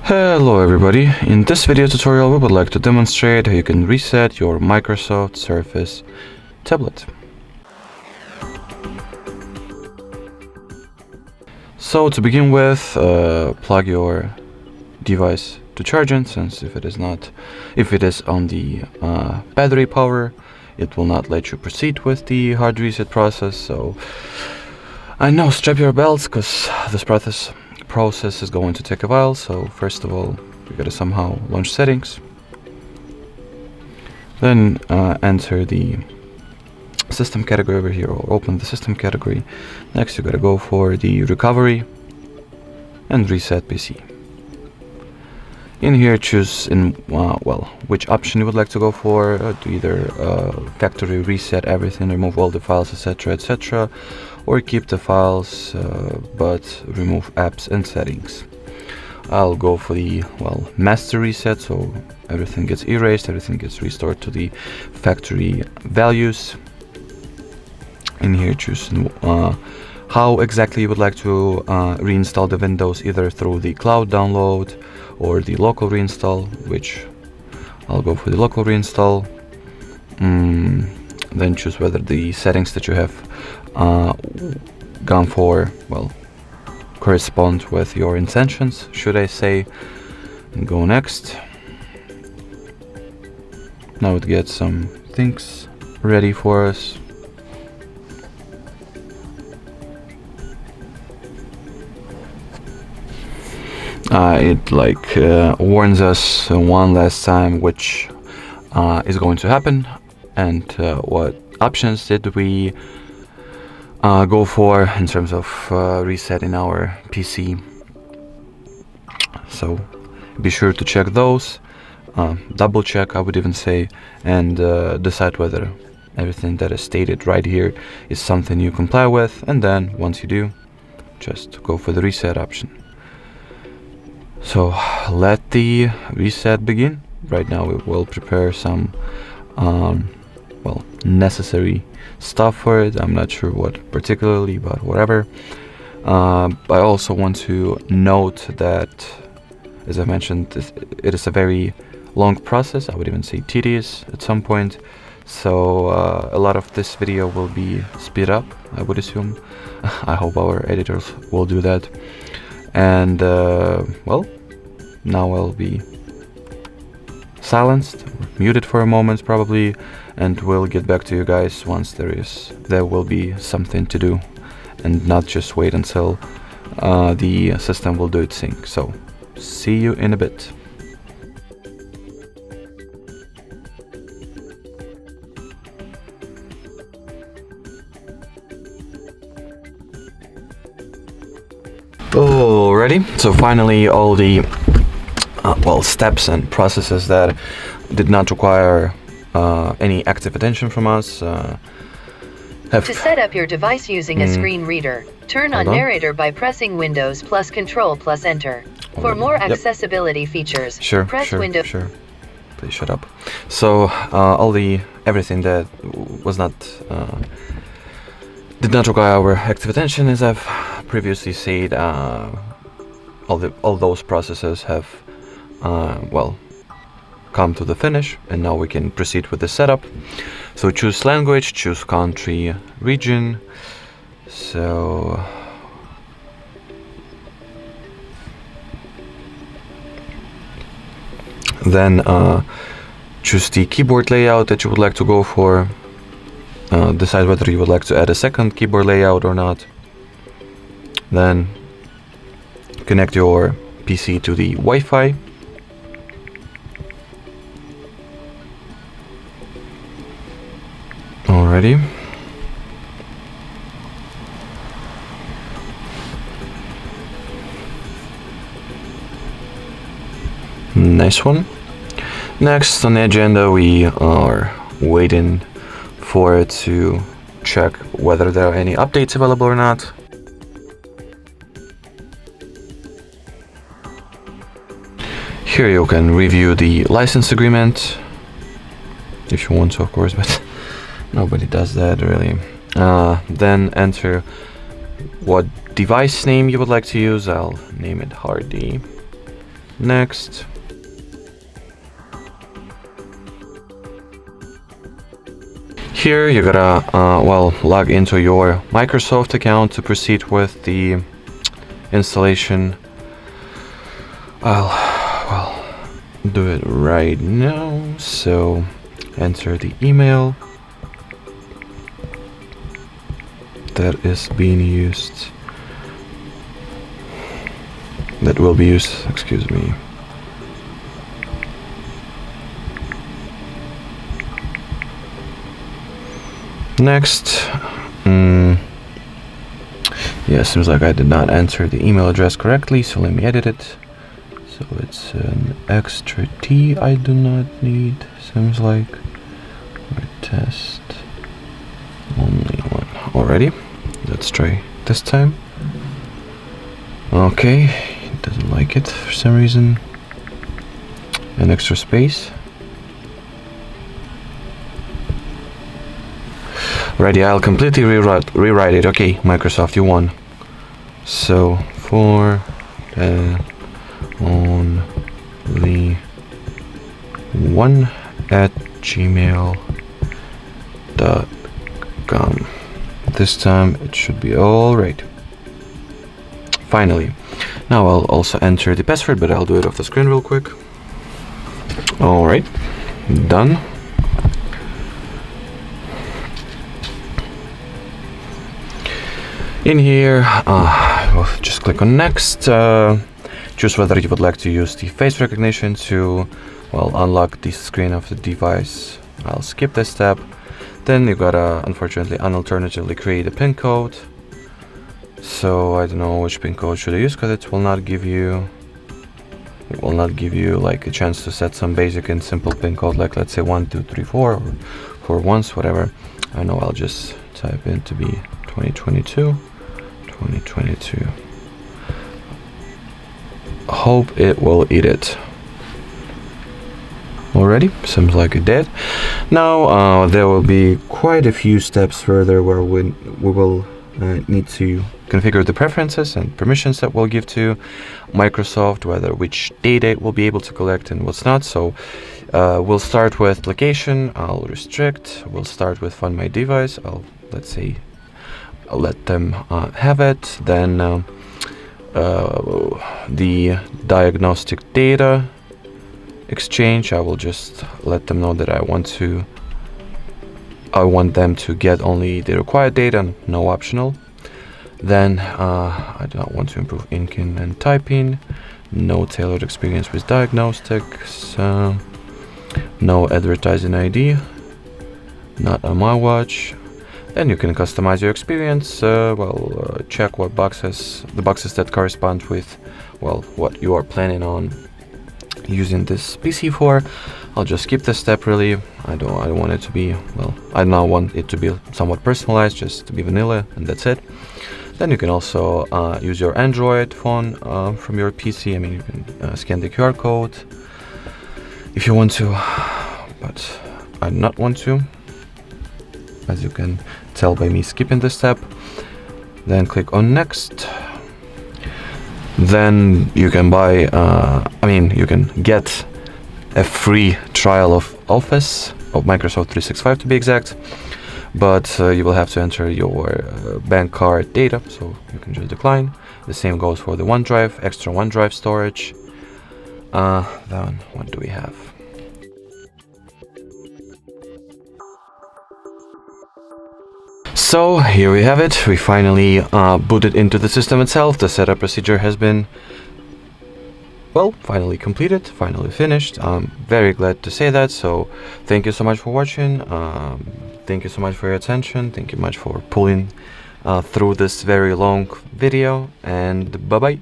Hello everybody, in this video tutorial we would like to demonstrate how you can reset your Microsoft Surface tablet. So to begin with, plug your device to charging, since if it is on the battery power, it will not let you proceed with the hard reset process. So I know, strap your belts, because this process is going to take a while. So first of all, you gotta somehow launch settings, then enter the system category over here, or open the system category. Next you gotta go for the recovery and reset PC. In here choose which option you would like to go for, to either factory reset everything, remove all the files, etc, or keep the files but remove apps and settings. I'll go for the master reset, so everything gets erased, everything gets restored to the factory values. In here choose how exactly you would like to reinstall the Windows, either through the cloud download or the local reinstall, which I'll go for the local reinstall. Then choose whether the settings that you have gone for correspond with your intentions, should I say, and go next. Now it gets some things ready for us. It warns us one last time which is going to happen and what options did we go for in terms of resetting our PC. So be sure to check those, double check I would even say, and decide whether everything that is stated right here is something you comply with, and then once you do, just go for the reset option. So let the reset begin. Right now we will prepare some necessary stuff for it. I'm not sure what particularly, but whatever. I also want to note that, as I mentioned, it is a very long process. I would even say tedious at some point. So a lot of this video will be speed up, I would assume. I hope our editors will do that. And now I'll be silenced, muted for a moment probably, and we'll get back to you guys once there will be something to do, and not just wait until the system will do its thing. So see you in a bit. Alrighty, so finally all the steps and processes that did not require any active attention from us have... To set up your device using a screen reader, turn on narrator by pressing Windows plus Control plus Enter. For more accessibility features, press Windows. Sure. Please shut up. So everything that did not require our active attention, as I've previously said, all those processes have come to the finish, and now we can proceed with the setup. So choose language, choose country, region. So then choose the keyboard layout that you would like to go for. Decide whether you would like to add a second keyboard layout or not. Then connect your PC to the Wi-Fi. Alrighty. Nice one. Next on the agenda, we are waiting for it to check whether there are any updates available or not. Here you can review the license agreement, if you want to, of course, but nobody does that really. Then enter what device name you would like to use. I'll name it Hardy. Next. Here you gotta log into your Microsoft account to proceed with the installation. I'll do it right now. So enter the email that is being used, that will be used, excuse me. Next. Yeah, seems like I did not enter the email address correctly, so let me edit it. So it's an extra T I do not need, seems like. Or test only one already. Let's try this time. Okay, it doesn't like it for some reason. An extra space. Ready, I'll completely rewrite it. Okay, Microsoft, you won. So for only one at gmail.com. This time it should be all right. Finally. Now I'll also enter the password, but I'll do it off the screen real quick. All right, done. In here, we'll just click on next. Choose whether you would like to use the face recognition to, unlock the screen of the device. I'll skip this step. Then you gotta, unfortunately, alternatively create a PIN code. So I don't know which PIN code should I use, because it will not give you like a chance to set some basic and simple PIN code, like let's say 1 2 3 4 or 4 once, whatever. I know I'll just type in to be 2022. Hope it will eat it. Already, seems like it did. Now there will be quite a few steps further where we will need to configure the preferences and permissions that we'll give to Microsoft, whether which data it will be able to collect and what's not. So we'll start with location. I'll restrict. We'll start with Find My Device. Let's say I'll let them have it. Then the diagnostic data exchange, I will just let them know that I want them to get only the required data, no optional. Then I do not want to improve inking and typing, no tailored experience with diagnostics, no advertising ID, not on my watch. Then you can customize your experience. Check the boxes that correspond with what you are planning on using this PC for. I'll just skip this step really. I don't want it to be, I now want it to be somewhat personalized, just to be vanilla, and that's it. Then you can also use your Android phone from your PC. I mean, you can scan the QR code if you want to, but I do not want to, as you can tell by me skipping this step. Then click on next. Then you can buy, you can get a free trial of Office, of Microsoft 365 to be exact, but you will have to enter your bank card data, so you can just decline. The same goes for the OneDrive, extra OneDrive storage. Then what do we have? So here we have it. We finally booted into the system itself. The setup procedure has been, finally completed, finally finished. I'm very glad to say that. So thank you so much for watching. Thank you so much for your attention. Thank you much for pulling through this very long video, and bye bye.